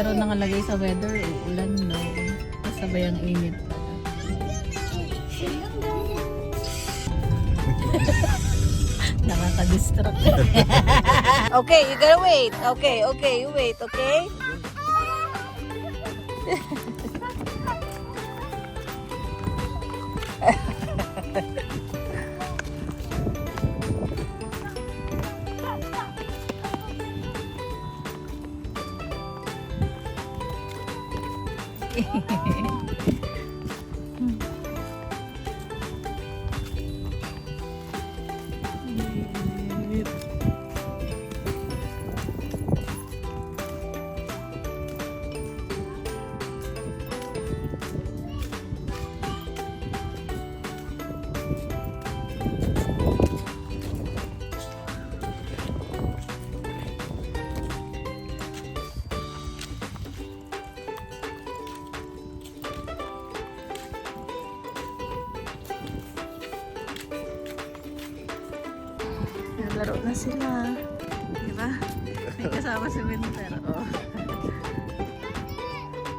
Pero nakalagay sa weather, ulan no. Kasabay ang init pala. Nakaka-distract. Okay, you gotta wait. Okay, you wait, okay? Laro na sila. Diba? May kasama si Winter. Oh.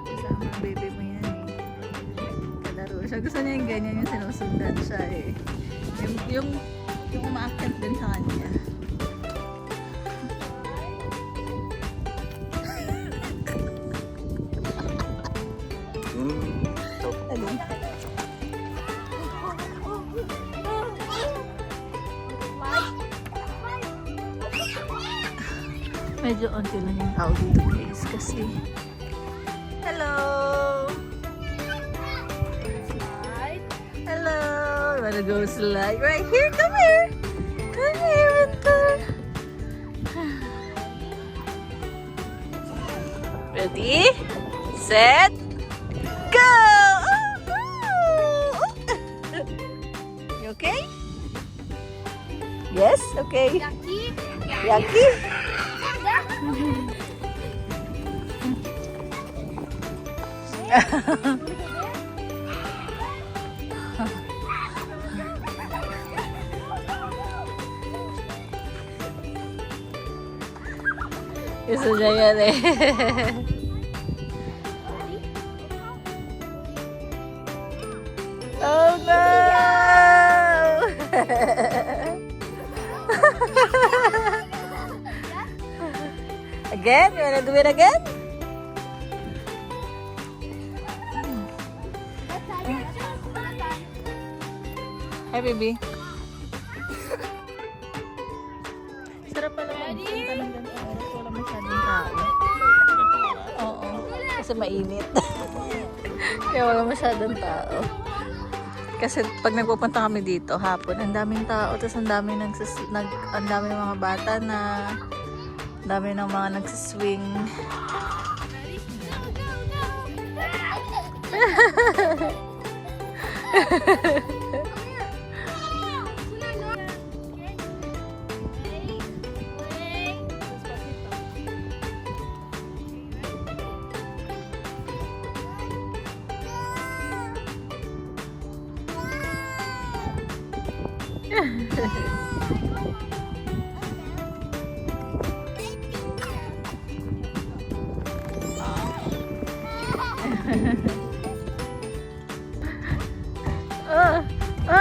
Kasama ang baby mo yan eh. Kalaro siya. Gusto niya yung ganyan, yung sinusundan siya eh. Yung umaakyat din sa kanya. Alin? Medyo onti lang yung tao dito guys kasi hello! Slide! Hello! Wanna go slide? Right here! Come here! Come here, Winter! Ready? Set! Go! Oh, you okay? Yes? Okay. Yucky. Yucky? Gusto niya yan eh. Oh no! Again? You wanna do it again? Hi, baby. Sarap pala magpunta ng ganitong oras. Wala masyadong tao. Oo. Kasi mainit. Kaya wala masyadong tao. Kasi pag nagpupunta kami dito hapon, ang daming tao. Tapos ang daming ang daming mga bata na ang dami ng mga nagsiswing.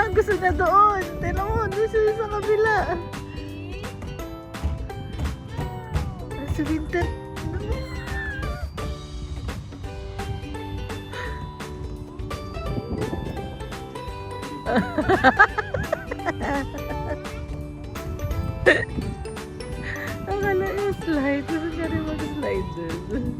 Gusto na doon. Tignan mo, doon siya sa kabila. Si Winter. Akala yung slide. Gusto ka rin mag-slide dun.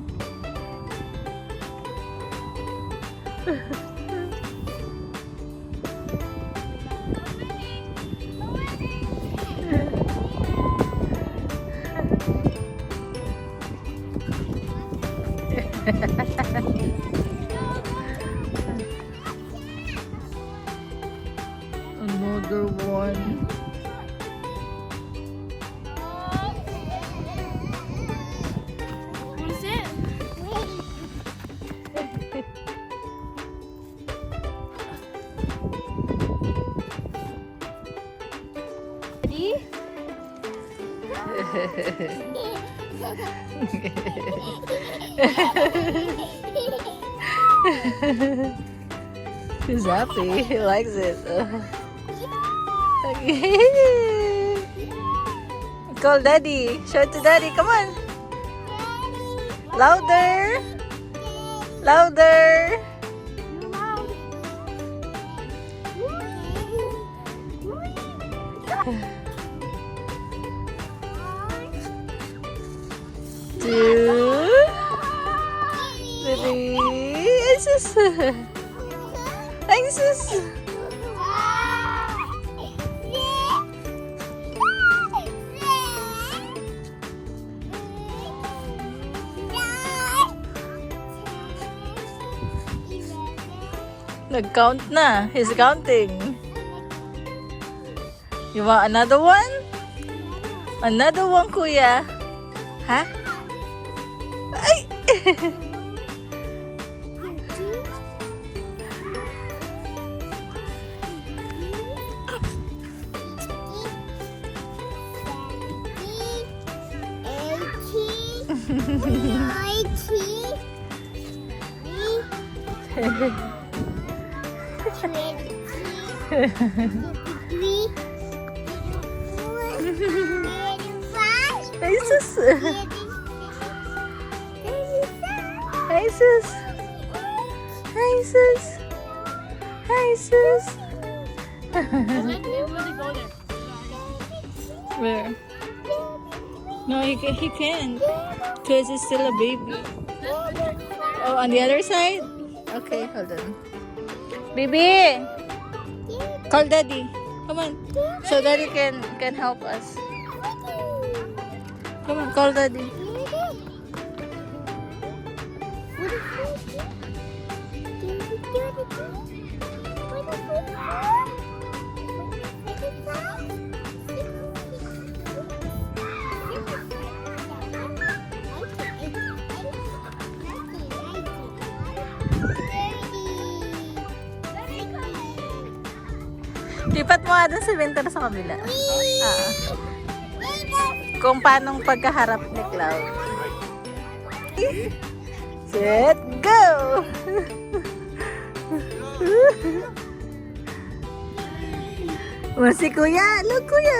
Another one. What's it? Ready? He's happy. He likes it. Okay. Call daddy. Show it to daddy. Come on. Louder. Louder. Two. Three. Jesus. Jesus. Nag-count na. He's counting. You want another one? Another one, kuya. Ha? Ay! Jesus. Jesus. Jesus. Jesus. Where? No, he can't. Because he's still a baby. Oh, on the other side? Okay, hold on. Baby! Call daddy. Come on. So daddy can help us. Come on, call daddy. Lipat mo nga dun sa bintana sa kabila. Kung paanong pagkaharap ni Cloud. Set, go! O, si Kuya. Look, Kuya.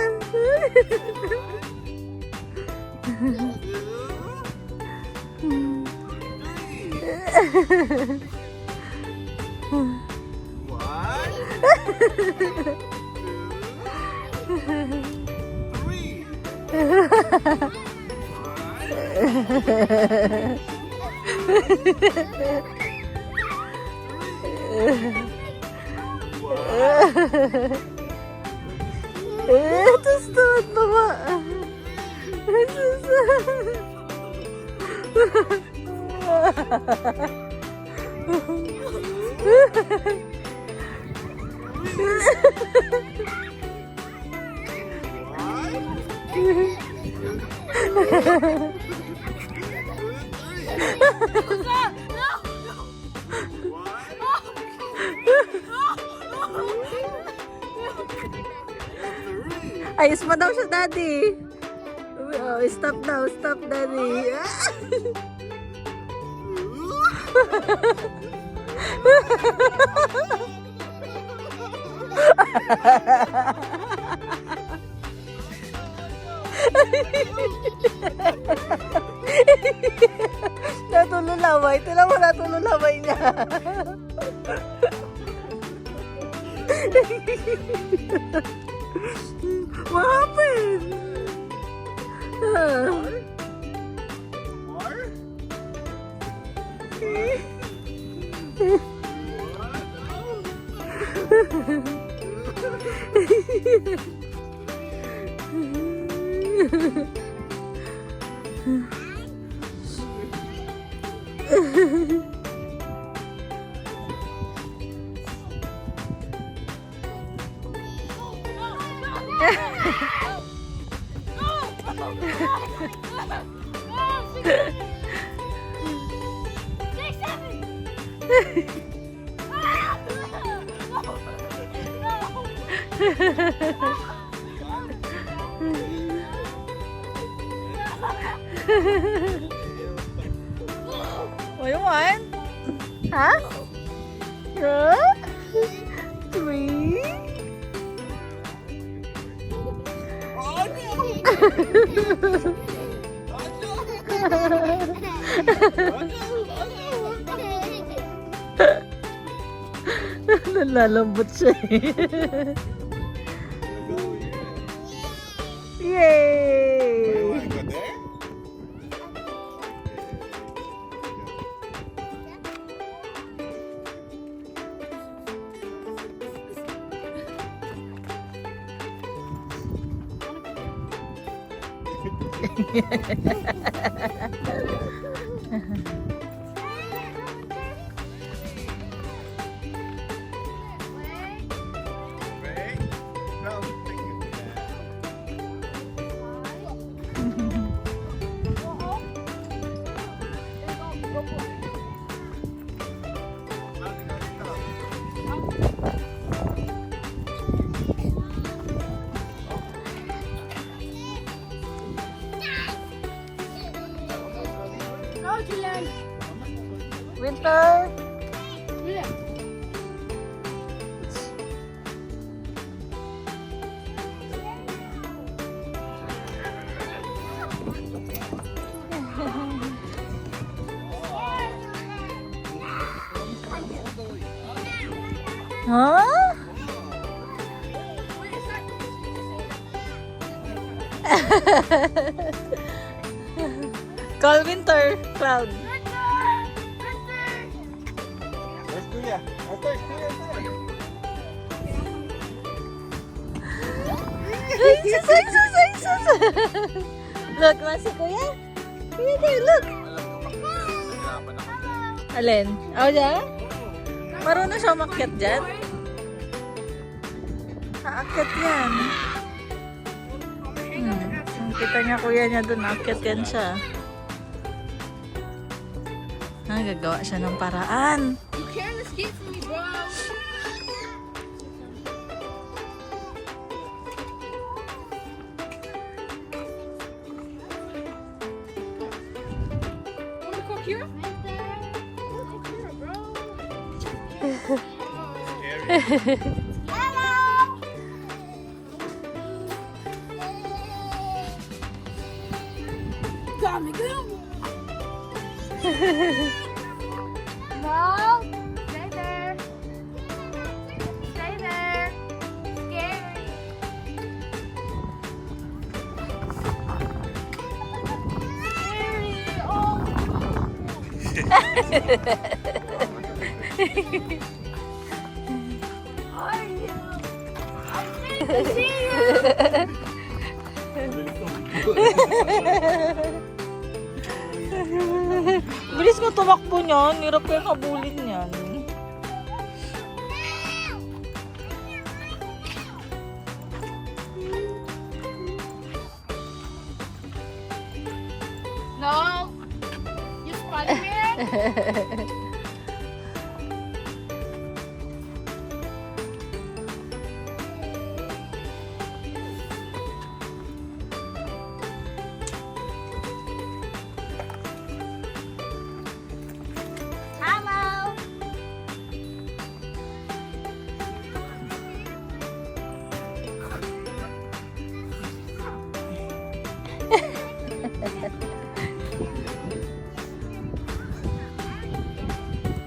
Terus tuh mama. Ayos mo daw siya, daddy. Oh, stop daw, stop, daddy. Natululaway. Tila mo natululaway niya. What happened? Ha? Huh? 3? Nalalambot siya eh. Yay! Winter! Huh? Call Winter, Cloud. Look, masih kuya. Kuya there, look. Alin? Oh, dyan? Marunong siya umakyat dyan? Aakyat yan. Kita niya kuya niya dun, aakyat yan siya. Gagawa siya ng paraan. You can't escape from me, bro. Wanna cook here? Cook here, bro. Got me, get him. No! Stay there! Stay there! Scary! Scary! Oh! Are you? I need to see you! Bilis nga tumakbo niyan. Hirap kaya kabulin niyan. No! You Spider-Man? Hello!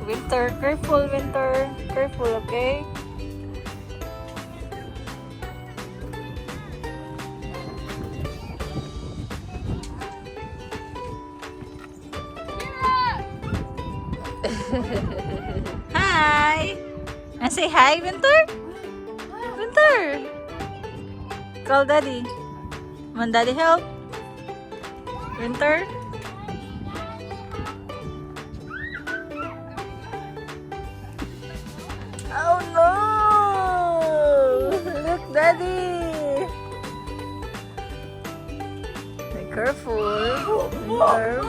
Winter, careful, Winter. Careful, okay? Hi! Say hi, Winter? Winter! Call Daddy. Want Daddy help? Winter? Oh no! Look, Daddy! Be careful. Winter.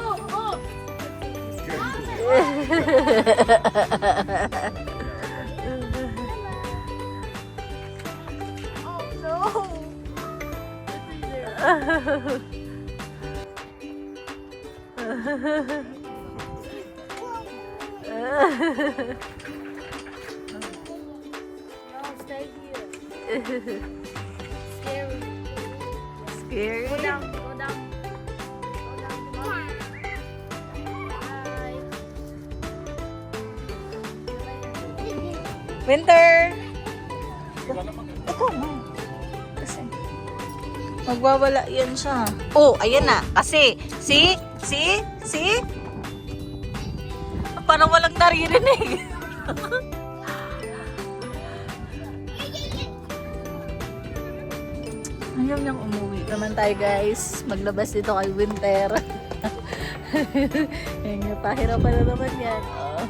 Oh no! No, stay here. Scary. Scary. Go down. Go down. Go down. Bye. Winter! Ikaw na. Kasi, magwawala yan siya. Oh, ayan na. Kasi, see? Parang walang naririnig. Ayaw niyang umuwi. Naman tayo guys. Maglabas dito kay Winter. Yan nga, pahirapan na naman yan. Oh.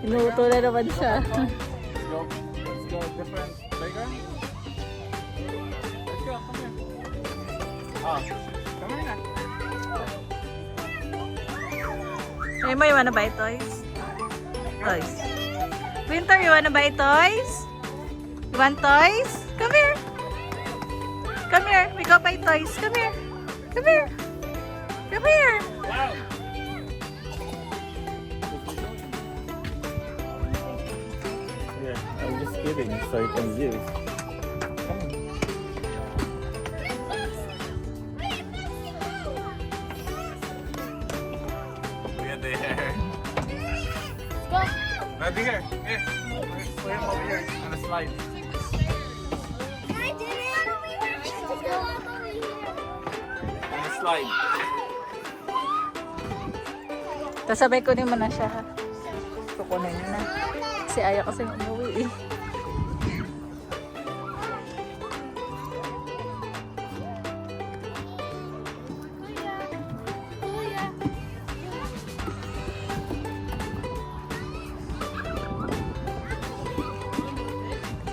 Inuuto na naman siya. Let's go different playground. Let's go, come here. Come here now. Hey, Mo, you wanna buy toys? Toys. Winter, you wanna buy toys? You want toys? Come here. Come here. We go buy toys. Come here. Come here. Come here. Wow. Yeah, I'm just kidding, so you can use. Come on. Look at the hair. Go. Right here. Here. Swim over here on the slide. I did it. Go over here. On the slide. Tapos sabay kunin mo na siya ha. Kukunin niya na. Kasi ayaw kasi umuwi eh.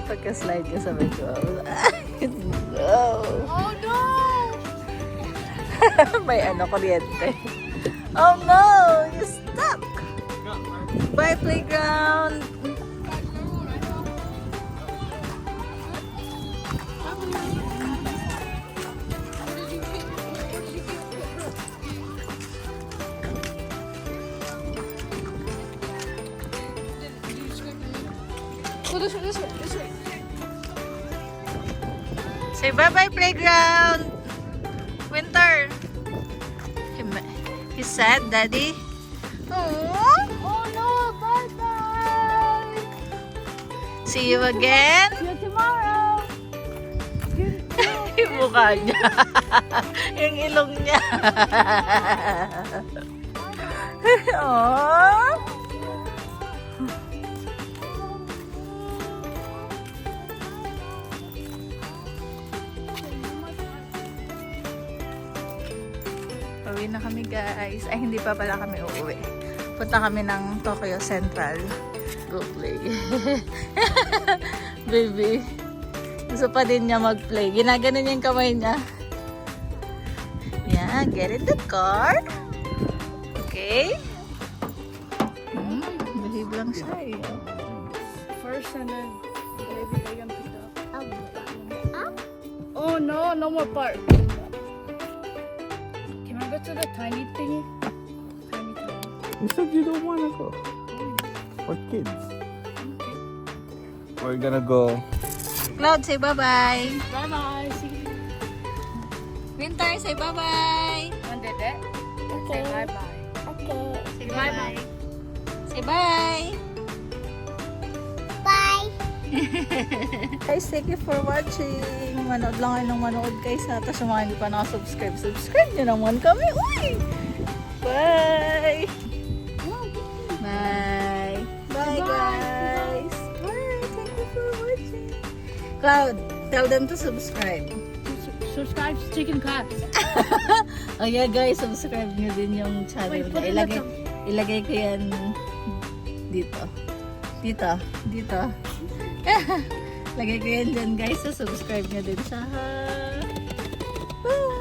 Pagka-slide ka sabay ko. No! Oh no! May ano, kuryente. Oh no! You stuck! Bye, playground! Go this way, this way, this way. Say bye-bye, playground! Winter! He said, Daddy? Aww! Oh no, bye bye. See you again? See you tomorrow. Yung mukha niya. Yung ilong niya. Aww! Uwi na kami guys. Ay, hindi pa pala kami uuwi. Punta kami ng Tokyo Central. Go play. Baby. Gusto pa din niya mag-play. Ginaganon niya yung kamay niya. Yeah, get in the car. Okay. Believe lang siya eh. First and then maybe they can pick up. Oh no, no more part. Can I go to the tiny thingy? Tiny thingy. You said you don't want to go. For kids. We're gonna go. Cloud, say bye-bye. Bye bye. See you. Winter, say bye-bye. One day, Dad. Say bye bye. Okay. Say Bye bye-bye. bye. Say bye. Bye. Guys, thank you for watching. Manood lang kayo ng manood guys ha. Tapos yung mga hindi pa nakasubscribe, subscribe nyo naman kami. Uy! Bye! Bye! Bye guys! Bye! Thank you for watching. Cloud, tell them to subscribe. Subscribe to Chicken Cups. Oh yeah guys, subscribe nyo din yung channel Wait, put niya. it up. Ilagay ko yan dito. Dito. Dito. Lagay ko yan dyan guys. So subscribe nyo din siya. Bye!